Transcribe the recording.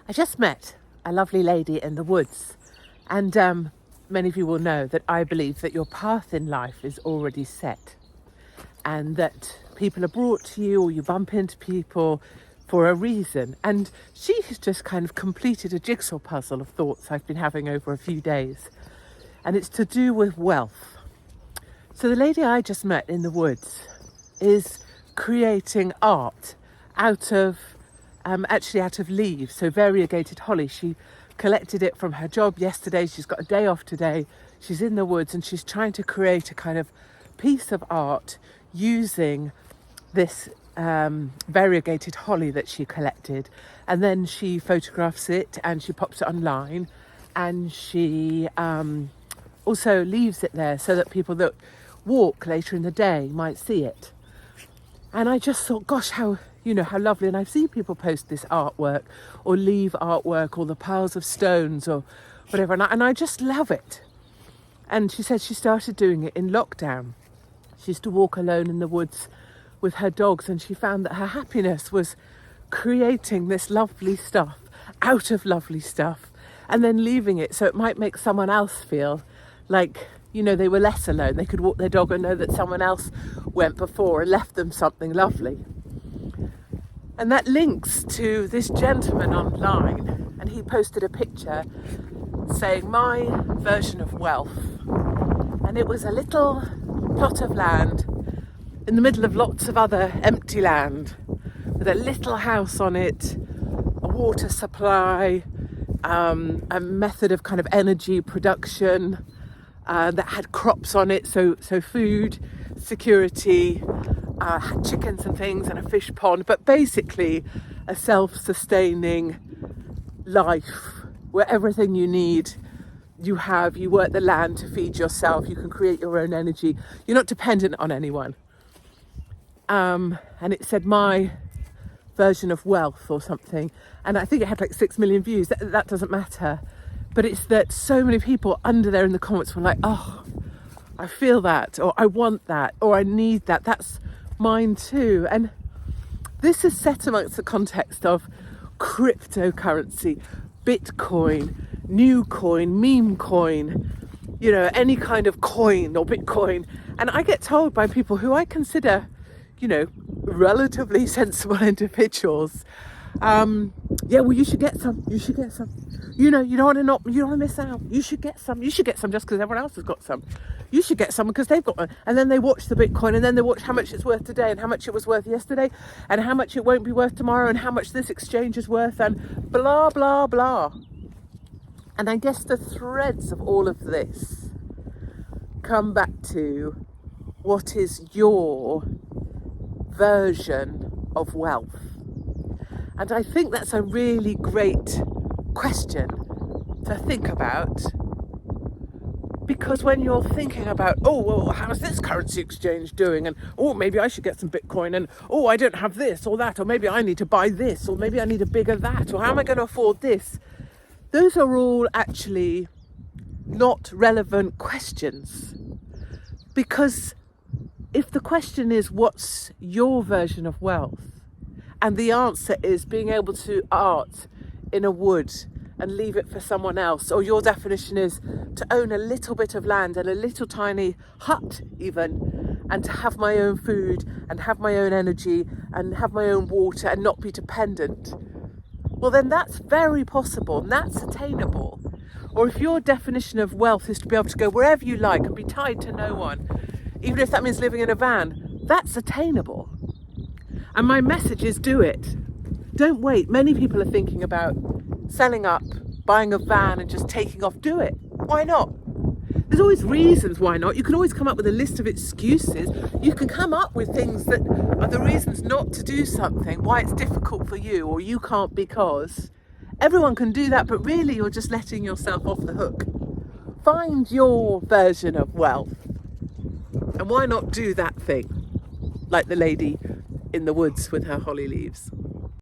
I just met a lovely lady in the woods, and many of you will know that I believe that your path in life is already set, and that people are brought to you or you bump into people for a reason. And she has just kind of completed a jigsaw puzzle of thoughts I've been having over a few days, and it's to do with wealth. So the lady I just met in the woods is creating art out of leaves, so variegated holly. She collected it from her job yesterday. She's got a day off today. She's in the woods and she's trying to create a kind of piece of art using this variegated holly that she collected, and then she photographs it and she pops it online, and she also leaves it there so that people that walk later in the day might see it. And I just thought, gosh, how lovely. And I've seen people post this artwork or leave artwork or the piles of stones or whatever. And I just love it. And she said she started doing it in lockdown. She used to walk alone in the woods with her dogs, and she found that her happiness was creating this lovely stuff out of lovely stuff and then leaving it so it might make someone else feel like, they were less alone. They could walk their dog and know that someone else went before and left them something lovely. And that links to this gentleman online, and he posted a picture saying, "My version of wealth." And it was a little plot of land in the middle of lots of other empty land with a little house on it, a water supply, a method of kind of energy production that had crops on it, so food security, had chickens and things, and a fish pond, but basically a self-sustaining life where everything you need you have. You work the land to feed yourself, you can create your own energy, you're not dependent on anyone. And it said, "My version of wealth" or something, and I think it had like 6 million views. That doesn't matter, but it's that so many people under there in the comments were like, "Oh, I feel that," or "I want that," or "I need that, that's mine too." And this is set amongst the context of cryptocurrency, Bitcoin, new coin, meme coin, any kind of coin or Bitcoin. And I get told by people who I consider, relatively sensible individuals, you should get some. You don't want to miss out. You should get some just because everyone else has got some. You should get some because they've got one. And then they watch the Bitcoin, and then they watch how much it's worth today and how much it was worth yesterday and how much it won't be worth tomorrow and how much this exchange is worth and blah, blah, blah. And I guess the threads of all of this come back to, what is your version of wealth? And I think that's a really great question to think about, because when you're thinking about, how's this currency exchange doing, and maybe I should get some Bitcoin, and I don't have this or that, or maybe I need to buy this, or maybe I need a bigger that, or how am I going to afford this? Those are all actually not relevant questions, because if the question is, what's your version of wealth? And the answer is being able to art in a wood and leave it for someone else, or your definition is to own a little bit of land and a little tiny hut even, and to have my own food and have my own energy and have my own water and not be dependent, well then that's very possible and that's attainable. Or if your definition of wealth is to be able to go wherever you like and be tied to no one, even if that means living in a van, that's attainable. And my message is, do it. Don't wait. Many people are thinking about selling up, buying a van and just taking off. Do it. Why not? There's always reasons why not. You can always come up with a list of excuses. You can come up with things that are the reasons not to do something, why it's difficult for you, or you can't because. Everyone can do that, but really you're just letting yourself off the hook. Find your version of wealth. And why not do that thing, like the lady in the woods with her holly leaves?